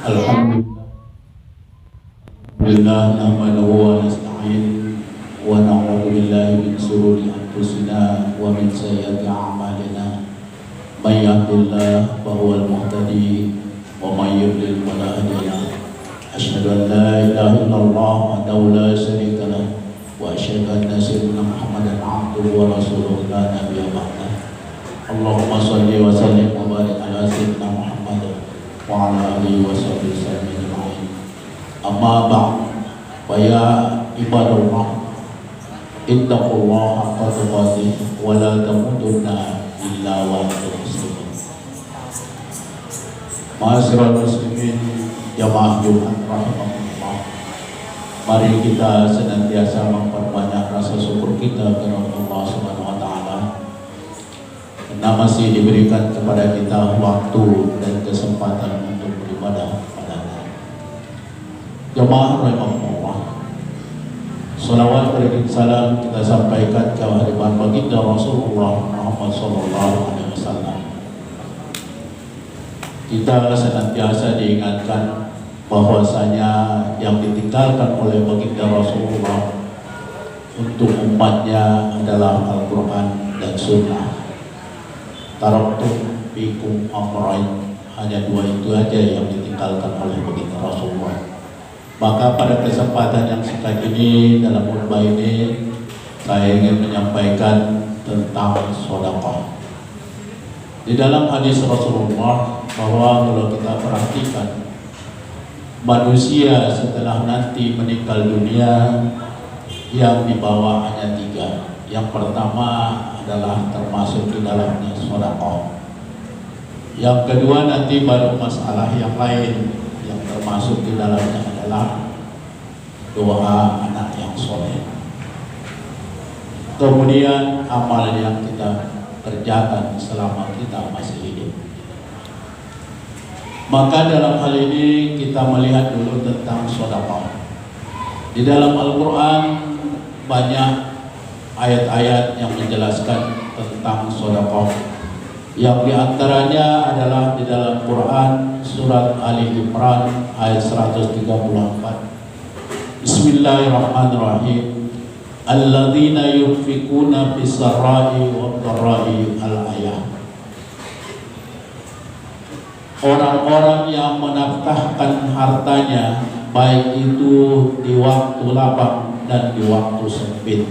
Alhamdulillah nahmaduhu wa nasta'in wa na'udzu billahi min shururi anfusina wa min sayyiati a'malina. May yahdihillahu fahuwal muhtadi wa may yudlil fala hadiya lahu. Asyhadu an la ilaha illallah wahdahu la syarika lahu wa asyhadu anna sayyidina Muhammadan abduhu wa rasuluhu la nabiyya ba'dahu. Allahumma shalli wa sallim wa barik ala sayyidina Muhammad wa ala alihi wa sahbihi ajma'in. Amma ba'd, fa ya ibadallah, ittaqullaha haqqa tuqatih wa la tamutunna illa wa antum muslimun. Ma'asyiral muslimin, jamaah Jumat rahimahullah. Mari kita senantiasa memperbanyak rasa syukur kita kepada Allah Subhanahu wa taala. Karena masih diberikan kepada kita waktu dan kesempatan untuk beribadah. Jemaah rahimahullah, salawat dan salam kita sampaikan ke hadirat baginda Rasulullah Muhammad sallallahu alaihi wasallam. Kita senantiasa diingatkan bahwasanya yang ditinggalkan oleh baginda Rasulullah untuk umatnya adalah Al-Quran dan Sunnah. Taraktu fikum amrayn, hanya dua itu aja yang ditinggalkan oleh baginda Rasulullah. Maka pada kesempatan yang singkat ini, dalam khutbah ini saya ingin menyampaikan tentang sedekah. Di dalam hadis Rasulullah bahwa kalau kita perhatikan, manusia setelah nanti meninggal dunia yang dibawa hanya tiga. Yang pertama adalah termasuk di dalamnya sedekah. Yang kedua nanti baru masalah yang lain yang termasuk di dalamnya adalah doa anak yang soleh. Kemudian amal yang kita kerjakan selama kita masih hidup. Maka dalam hal ini kita melihat dulu tentang sedekah. Di dalam Al-Quran banyak ayat-ayat yang menjelaskan tentang sedekah. Yang diantaranya adalah di dalam Quran surat Ali Imran ayat 134. Bismillahirrahmanirrahim. Alladzina yunfikuna fis-sarra'i wad-dharra'i al-ayah. Orang-orang yang menafkahkan hartanya baik itu di waktu lapang dan di waktu sempit.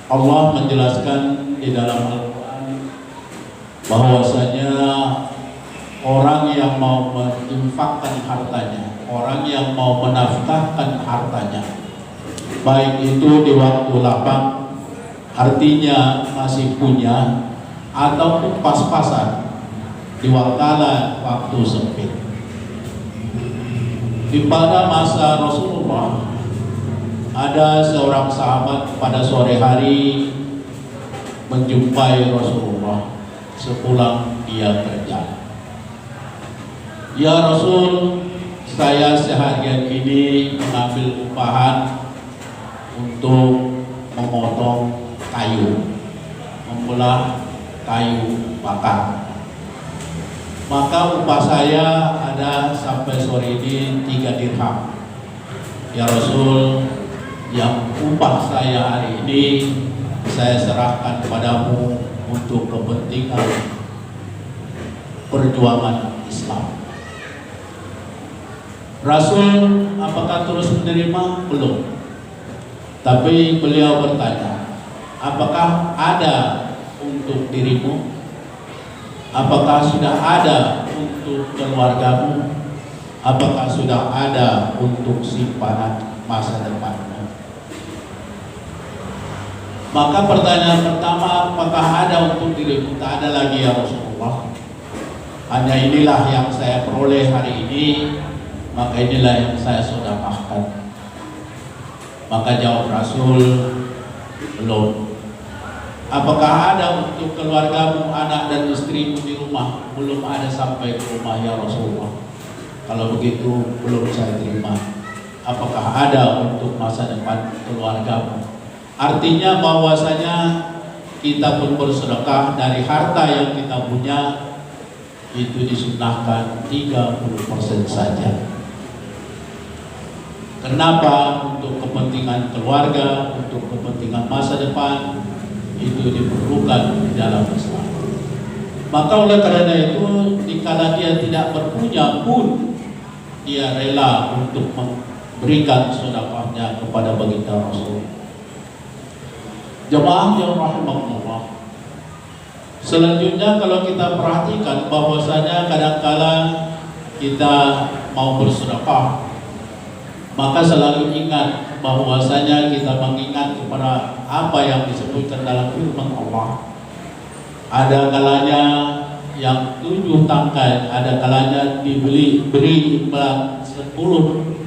Allah menjelaskan di dalam Al-Quran bahwasanya orang yang mau menginfakkan hartanya, orang yang mau menafkahkan hartanya, baik itu di waktu lapang, artinya masih punya, ataupun pas-pasan di waktu sempit. Di pada masa Rasulullah ada seorang sahabat pada sore hari menjumpai Rasulullah sepulang dia kerja. Ya Rasul, saya seharian ini mengambil upahan untuk memotong kayu, membelah kayu bakar. Maka upah saya ada sampai sore ini 3 dirham. Ya Rasul, yang upah saya hari ini saya serahkan padamu untuk kepentingan perjuangan Islam. Rasul apakah terus menerima? Belum. Tapi beliau bertanya, apakah ada untuk dirimu? Apakah sudah ada untuk keluargamu? Apakah sudah ada untuk simpanan masa depanmu? Maka pertanyaan pertama, apakah ada untuk dirimu? Tak ada lagi ya Rasulullah. Hanya inilah yang saya peroleh hari ini, maka inilah yang saya sedekahkan. Maka jawab Rasul, belum. Apakah ada untuk keluargamu, anak dan istrimu di rumah? Belum ada sampai ke rumah ya Rasulullah. Kalau begitu belum saya terima. Apakah ada untuk masa depan keluargamu? Artinya bahwasanya kita pun bersedekah dari harta yang kita punya itu disunahkan 30% saja. Kenapa? Untuk kepentingan keluarga, untuk kepentingan masa depan, itu diperlukan di dalam Islam. Maka oleh karena itu, dikala dia tidak berpunya pun, dia rela untuk memberikan sedekahnya kepada baginda Rasul. Jemaah yang rahimahullah. Selanjutnya kalau kita perhatikan bahwasanya kadangkala kita mau bersedekah, maka selalu ingat bahwasanya kita mengingat kepada apa yang disebutkan dalam firman Allah. Ada kalanya yang 7 tangkai, ada kalanya beri imbalan 10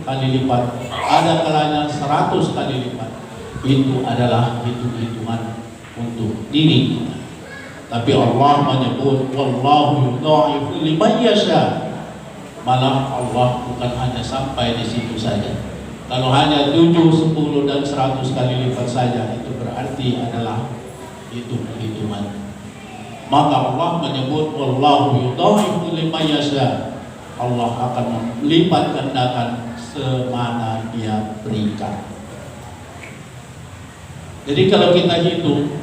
kali lipat, ada kalanya 100 kali lipat. Itu adalah hitung-hitungan untuk diri kita. Tapi Allah menyebut wallahu yudha'ifu liman yasha. Malah Allah bukan hanya sampai di situ saja. Kalau hanya 7, 10 dan 100 kali lipat saja, itu berarti adalah hitung-hitungan. Maka Allah menyebut wallahu yudha'ifu liman yasha. Allah akan melipat gandakan semana dia berikan. Jadi kalau kita hitung,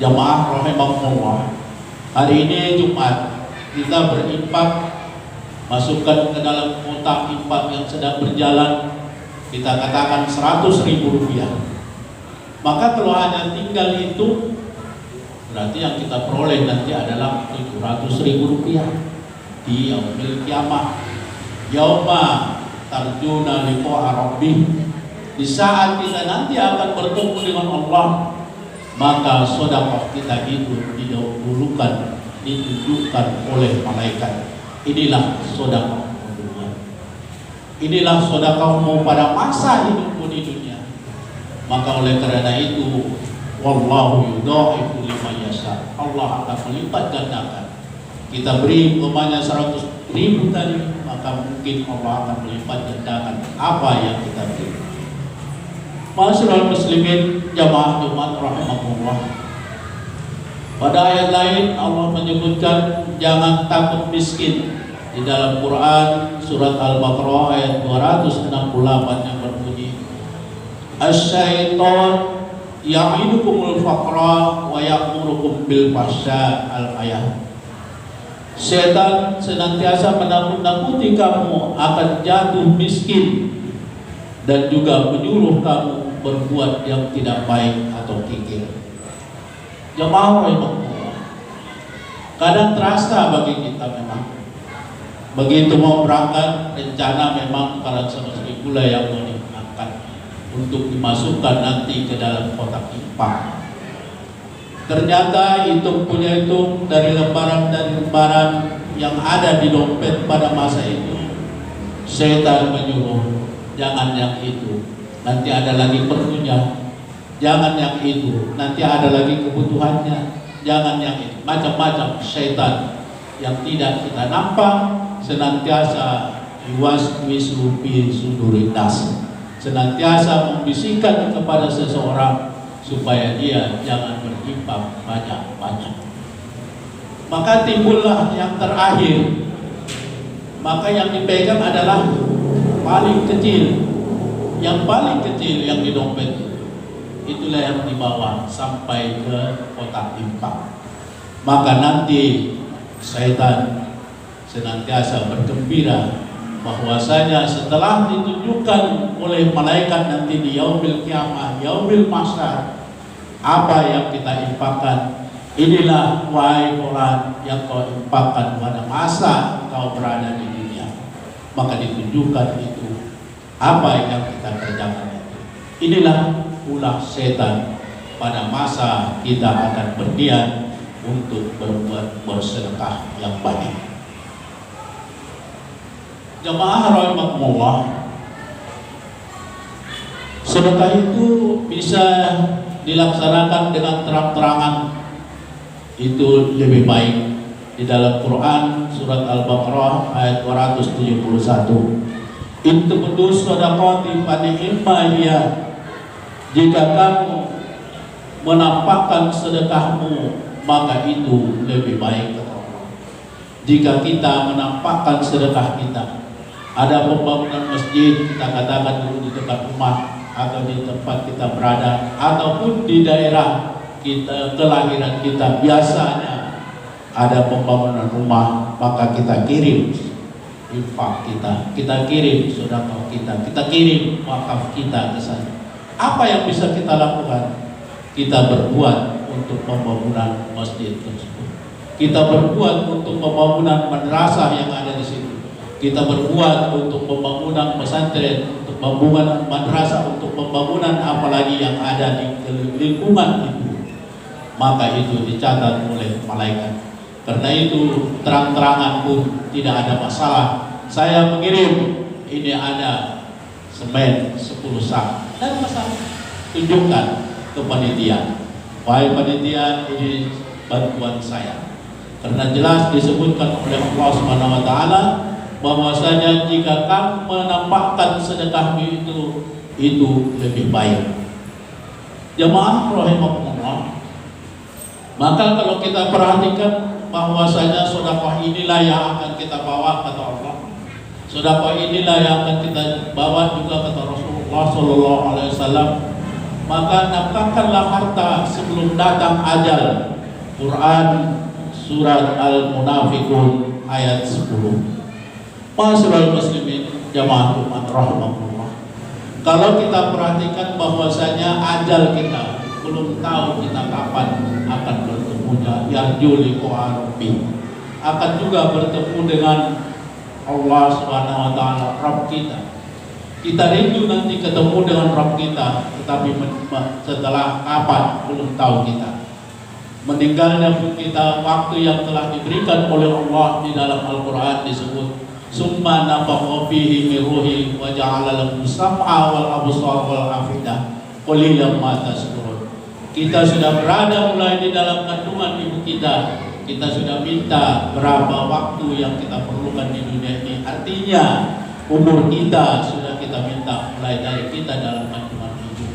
jamaah rahimahullah, hari ini Jumat, kita berinfak, masukkan ke dalam kotak infak yang sedang berjalan, kita katakan 100.000 rupiah. Maka kalau hanya tinggal itu, berarti yang kita peroleh nanti adalah 700.000 rupiah di yaumil kiamah, yauma tarjuna liqa'a rabbih. Di saat kita nanti akan bertemu dengan Allah, maka sedekah kita itu didahulukan, ditunjukkan oleh malaikat. Inilah sedekah dunia. Inilah sedekahmu pada masa hidupmu di dunia. Maka oleh karena itu, wallahu yudha'ifu liman yasha. Allah akan melipat gandakan. Kita beri umpamanya 100.000 tadi, maka mungkin Allah akan melipat gandakan apa yang kita beri. Ma'asyiral muslimin, jamaah Jumat rahimahullah. Pada ayat lain Allah menyebutkan jangan takut miskin. Di dalam Quran surat Al-Baqarah ayat 268 yang berbunyi, Asy-syaitan ya'idukumul faqra wa ya'murukum bil fahsya. Al-ayat. Setan senantiasa menakut-nakuti kamu akan jatuh miskin dan juga menyuruh kamu berbuat yang tidak baik atau kikir. Jemaah rahimahullah, kadang terasa bagi kita memang begitu mau berangkat, rencana memang kalau sama-sama pula yang mau diangkat untuk dimasukkan nanti ke dalam kotak infak. Ternyata itu punya itu dari lembaran yang ada di dompet pada masa itu, setan menyuruh jangan yang itu, nanti ada lagi perlunya. Jangan yang itu, nanti ada lagi kebutuhannya. Jangan yang itu, macam-macam syaitan yang tidak kita nampak senantiasa yuwaswisu fi sudurin nas, senantiasa membisikkan kepada seseorang supaya dia jangan berinfak banyak-banyak. Maka timbullah yang terakhir. Maka yang dipegang adalah paling kecil, yang paling kecil yang di dompet. Itulah yang dibawa sampai ke kotak infak. Maka nanti syaitan senantiasa bergembira bahwasanya setelah ditunjukkan oleh malaikat nanti di yaumil kiamah, yaumil mahsyar, apa yang kita infakkan, inilah wahai fulan yang kau infakkan pada masa kau berada di dunia. Maka ditunjukkan itu apa yang kita kerjakan itu. Inilah ulah setan pada masa kita akan berniat untuk berbuat bersedekah yang banyak. Jamaah rahimahullah, sedekah itu bisa dilaksanakan dengan terang-terangan, itu lebih baik. Di dalam Quran surat Al-Baqarah ayat 271, "Intu bedus sedekati fa ni'ma hiya." Jika kamu menampakkan sedekahmu, maka itu lebih baik. jika kita menampakkan sedekah kita. Ada pembangunan masjid, kita katakan dulu di dekat rumah atau di tempat kita berada, ataupun di daerah kita kelahiran kita, biasanya ada pembangunan rumah, maka kita kirim infak kita kirim sedekah kita kirim wakaf kita ke sana. Apa yang bisa kita lakukan? Kita berbuat untuk pembangunan masjid tersebut. Kita berbuat untuk pembangunan madrasah yang ada di situ. Kita berbuat untuk pembangunan pesantren, untuk pembangunan madrasah, untuk pembangunan apalagi yang ada di lingkungan itu. Maka itu dicatat oleh malaikat. Karena itu terang-terangan pun tidak ada masalah. Saya mengirim, ini ada semen 10 sak, dan masalah tunjukkan ke panitia. Wahai panitia, ini bantuan saya. Karena jelas disebutkan oleh Allah Subhanahu wa taala bahwasanya jika kamu menampakkan sedekahmu itu lebih baik. Jemaah rahimakumullah. Maka kalau kita perhatikan bahwasanya sedekah inilah yang akan kita bawa kata Allah. Sedekah inilah yang akan kita bawa juga kata Rasulullah sallallahu alaihi wasallam. Maka nafkahkanlah harta sebelum datang ajal. Quran surat Al-Munafiqun ayat 10. Ma'asyiral muslimin jamaah umat rahimakumullah. Kalau kita perhatikan bahwasanya ajal kita belum tahu kita kapan akan bertemu yarjuli qarabi, akan juga bertemu dengan Allah Subhanahu wa taala Rabb kita. Kita rindu nanti ketemu dengan Rabb kita, tetapi setelah kapan belum tahu kita. Meninggalnya pun kita waktu yang telah diberikan oleh Allah di dalam Al-Qur'an disebut summa nafakha fihi min ruhi wa ja'ala lakum sam'a wal absar wal afidah qalilan ma tashkurun. Kita sudah berada mulai di dalam kandungan ibu kita. Kita sudah minta berapa waktu yang kita perlukan di dunia ini. Artinya umur kita sudah kita minta mulai dari kita dalam kandungan ibu.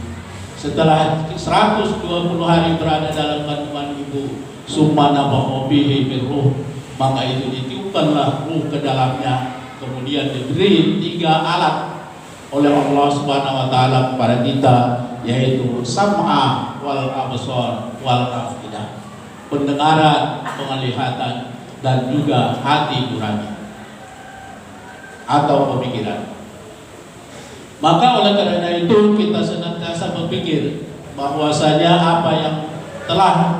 Setelah 120 hari berada dalam kandungan ibu, summa nafakha fihi min ruh, maka itu ditiupkanlah ruh ke dalamnya. Kemudian diberi 3 alat oleh Allah Subhanahu wa taala kepada kita, yaitu sam'a wal absar wal afidah, pendengaran, penglihatan, dan juga hati nurani atau pemikiran. Maka oleh karena itu kita senantiasa berpikir bahwasanya apa yang telah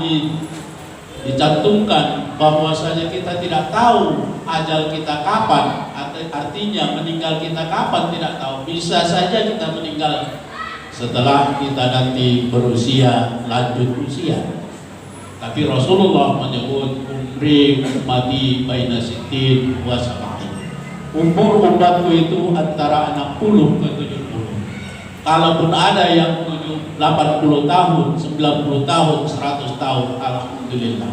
dicantumkan, bahwasanya kita tidak tahu ajal kita kapan, artinya meninggal kita kapan tidak tahu. Bisa saja kita meninggal setelah kita nanti berusia, lanjut usia. Tapi Rasulullah menyebut umri ummati baina sittin wa sab'in. Umur umatku itu antara 60 ke 70. Kalaupun ada yang 80 tahun, 90 tahun, 100 tahun, alhamdulillah.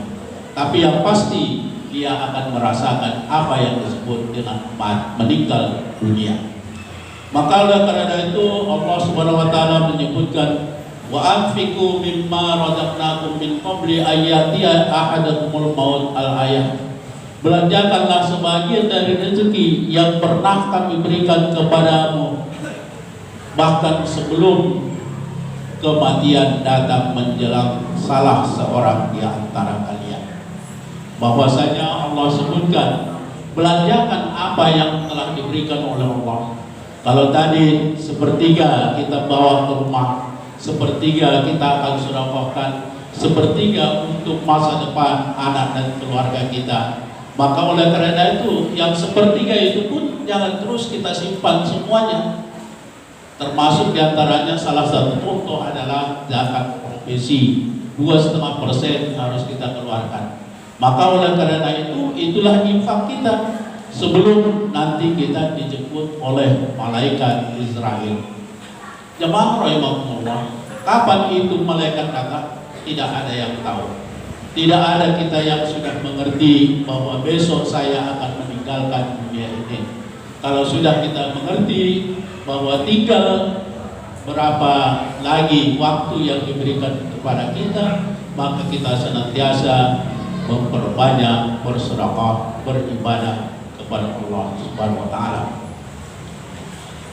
Tapi yang pasti dia akan merasakan apa yang disebut dengan meninggal dunia. Maka oleh karena itu Allah Subhanahu wa taala menyebutkan wa anfiqu mimma razaqnakum min qabli ayyatiya ahadakumul maut al-ayah. Belanjakanlah sebagian dari rezeki yang pernah kami berikan kepadamu, bahkan sebelum kematian datang menjelang salah seorang di antara kalian. Bahwasanya Allah sebutkan belanjakan apa yang telah diberikan oleh Allah. Kalau tadi sepertiga kita bawa ke rumah, sepertiga kita akan sedekahkan, sepertiga untuk masa depan anak dan keluarga kita. Maka oleh karena itu yang sepertiga itu pun jangan terus kita simpan semuanya. Termasuk diantaranya salah satu contoh adalah zakat profesi, 2,5% harus kita keluarkan. Maka oleh karena itu itulah infak kita sebelum nanti kita dijemput oleh malaikat Israel. Jemaah rahimakumullah, kapan itu malaikat datang? Tidak ada yang tahu. Tidak ada kita yang sudah mengerti bahwa besok saya akan meninggalkan dunia ini. Kalau sudah kita mengerti bahwa tinggal berapa lagi waktu yang diberikan kepada kita, maka kita senantiasa memperbanyak bersedekah, beribadah kepada Allah Subhanahu wa taala.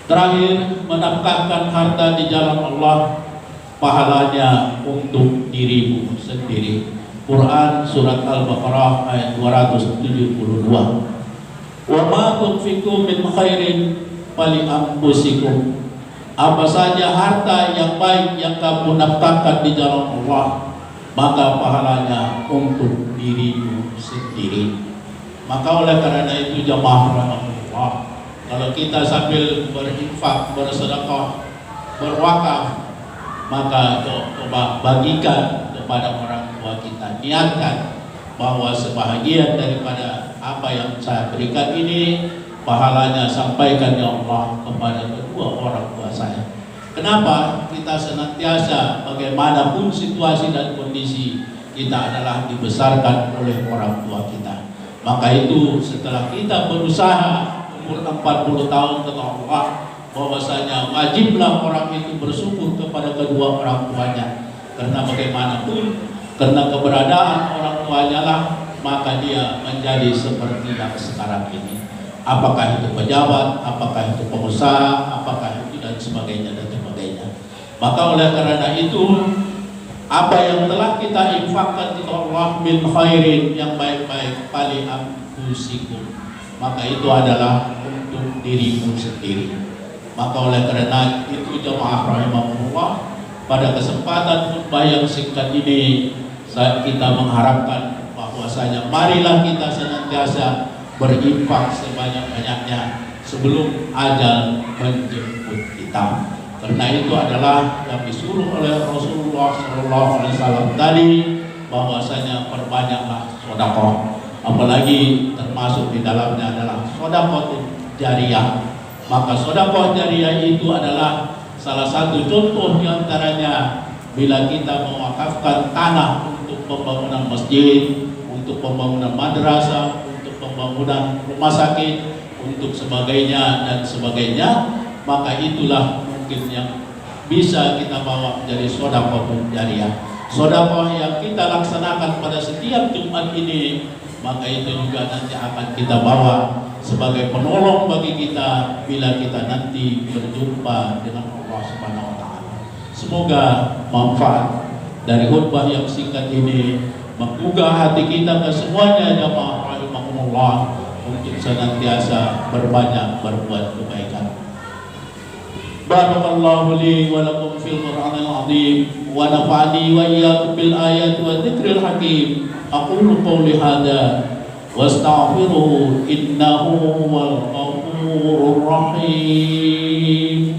Terakhir, menafkahkan harta di jalan Allah, pahalanya untuk dirimu sendiri. Quran surat Al-Baqarah ayat 272. Wa ma tunfiqu min khairin fali anfusikum. Apa saja harta yang baik yang kamu nafkahkan di jalan Allah, maka pahalanya untuk dirimu sendiri. Maka oleh karena itu jamaah rahmatullah, kalau kita sambil berinfak, bersedekah, berwakaf, maka coba bagikan kepada orang tua kita. Niatkan bahwa sebahagian daripada apa yang saya berikan ini, pahalanya sampaikan ya Allah kepada kedua orang tua saya. Kenapa? Kita senantiasa bagaimanapun situasi dan kondisi, kita adalah dibesarkan oleh orang tua kita. Maka itu setelah kita berusaha umur 40 tahun kata Allah, bahwasanya wajiblah orang itu bersyukur kepada kedua orang tuanya. Karena bagaimanapun, karena keberadaan orang tuanya lah, maka dia menjadi seperti yang sekarang ini. Apakah itu pejabat, apakah itu pengusaha, apakah itu dan sebagainya dan sebagainya. Maka oleh karena itu, apa yang telah kita infakkan di Allah min khairin, yang baik-baik, fali anfusikum, maka itu adalah untuk dirimu sendiri. Maka oleh karena itu jemaah rahimahullah, pada kesempatan khutbah yang singkat ini, kita mengharapkan bahwasanya marilah kita senantiasa berinfak sebanyak-banyaknya sebelum ajal menjemput kita. Karena itu adalah yang disuruh oleh Rasulullah SAW tadi, bahwasanya perbanyaklah sedekah. Apalagi termasuk di dalamnya adalah sedekah jariyah. Maka sedekah jariyah itu adalah salah satu contoh diantaranya bila kita mewakafkan tanah untuk pembangunan masjid, untuk pembangunan madrasah, untuk pembangunan rumah sakit, untuk sebagainya dan sebagainya, maka itulah mungkin yang bisa kita bawa menjadi sedekah jariyah. Sedekah yang kita laksanakan pada setiap Jumat ini, maka itu juga nanti akan kita bawa sebagai penolong bagi kita bila kita nanti berjumpa dengan Allah Subhanahu wa taala. Semoga manfaat dari khutbah yang singkat ini menggugah hati kita ke semuanya jamaah rahimahumullah untuk senantiasa berbanyak berbuat kebaikan. Barakallahu li wa lakum fil Qur'anil azim wa nafa'ani wa iyyakum bil ayati wa dzikril hakim. Aqulu qawli hadza wastaghfiruhu innahu huwal ghafurur rahim.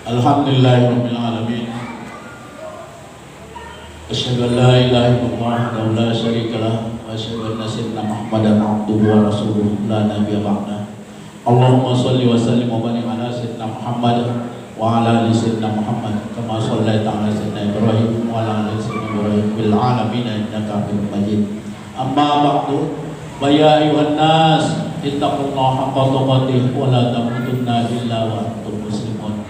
Alhamdulillahirabbil alamin. Asyhadu an la ilaha illallah wa la syarikalah wa asyhadu anna sayyidina Muhammadan abduhu wa rasuluhu la nabiyya ba'da. Allahumma shalli wa sallim wa barik ala sayyidina Muhammad wa ala ali sayyidina Muhammad kama shallaita ala sayyidina Ibrahim wa ala ali sayyidina Ibrahim fil alamin innaka Hamidum Majid. Amma ba'du, fa ya ayyuhan nas ittaqullaha haqqa tuqatih wa la tamutunna illa wa antum muslimun.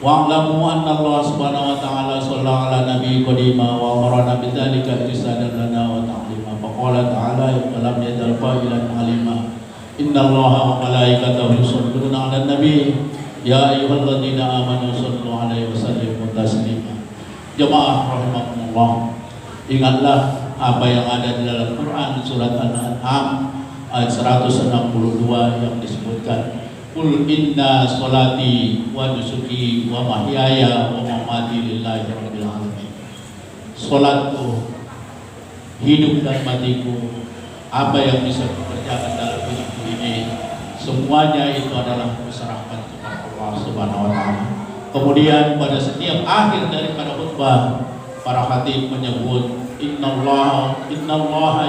Wa'lamu anna Allah subhanahu wa ta'ala shalla ala nabi qadima wa amarana bidzalika irsadan lana wa ta'lima. Faqala ta'ala ya kalam yadal qailan alima inna Allaha wa malaikatahu yusholluna 'alan nabi ya ayyuhalladzina amanu shallu 'alaihi wa sallimu taslima. Jemaah rahimakumullah, ingatlah apa yang ada di dalam Quran surat An-An'am ayat 162 yang disebutkan, Qul inna sholati wa nusuki wa mahyaya wa mamati lillahi rabbil alamin. Salatku, hidup dan matiku, apa yang bisa kukerjakan dalam hidupku ini, semuanya itu adalah kuserahkan kepada Allah Subhanahu wa taala. Kemudian pada setiap akhir daripada khutbah, para khatib menyebut innallaha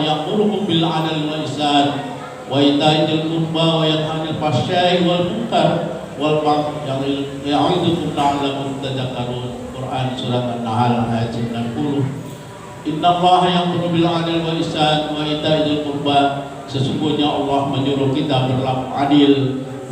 ya'murukum bil 'adli wal ihsan wa ita'i dzil qurba wa yanha 'anil fahsya'i wal munkar wal baghi ya'idukum la'allakum tadhakkarun. Quran surat An-Nahl ayat 90. Innallaha ya'muru bil 'adli wal ihsan wa ita'i dzil qurba. Sesungguhnya Allah menyuruh kita berlaku adil,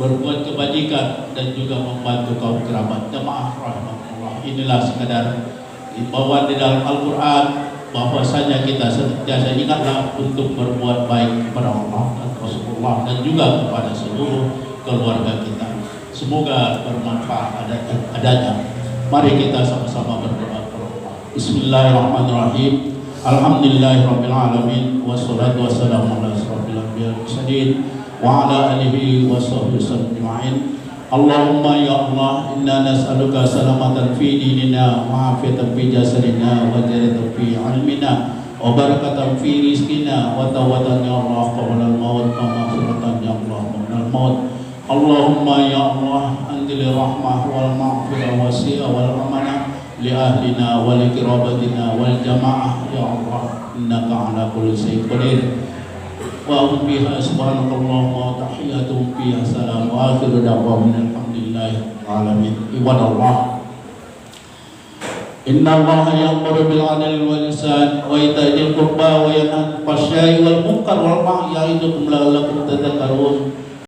berbuat kebajikan dan juga membantu kaum kerabat. Jemaah rahmatullah, inilah sekadar himbauan di dalam Al-Qur'an bahwasanya kita senantiasa ingatlah untuk berbuat baik kepada Allah dan Rasulullah dan juga kepada seluruh keluarga kita. Semoga bermanfaat adanya. Mari kita sama-sama berdoa. Bismillahirrahmanirrahim. Alhamdulillahirabbil alamin wassalatu wassalamu ala asrofil anbiya'i wal mursalin wa ala alihi washabbihi ajma'in. Allahumma ya Allah, inna nas'aluka salamatan fi dinina wa afiyatan fi jasadina wa ziyadatan fi ilmina wa barakatan fi rizqina wa tawbatan ya Allah qabla al-maut wa maghfiratan ya Allah qabla al-maut. Allahumma ya Allah, anzil rahmah wal maghfirah wasi'a wal amanah li ahlina wa li kirabatina wal jamaah ya Allah, innaka ala kulli syai'in qadir. Wa biha subhanallah wa tahiyatu biha salam wa akhiru da'wana alhamdulillahi alamin. Ibadallah, inna Allaha ya'muru bil 'adli wal ihsan wa ita'i dzil qurba wa yanha 'anil fahsya'i wal munkar wal baghi ya'idukum la'allakum tadhakkarun.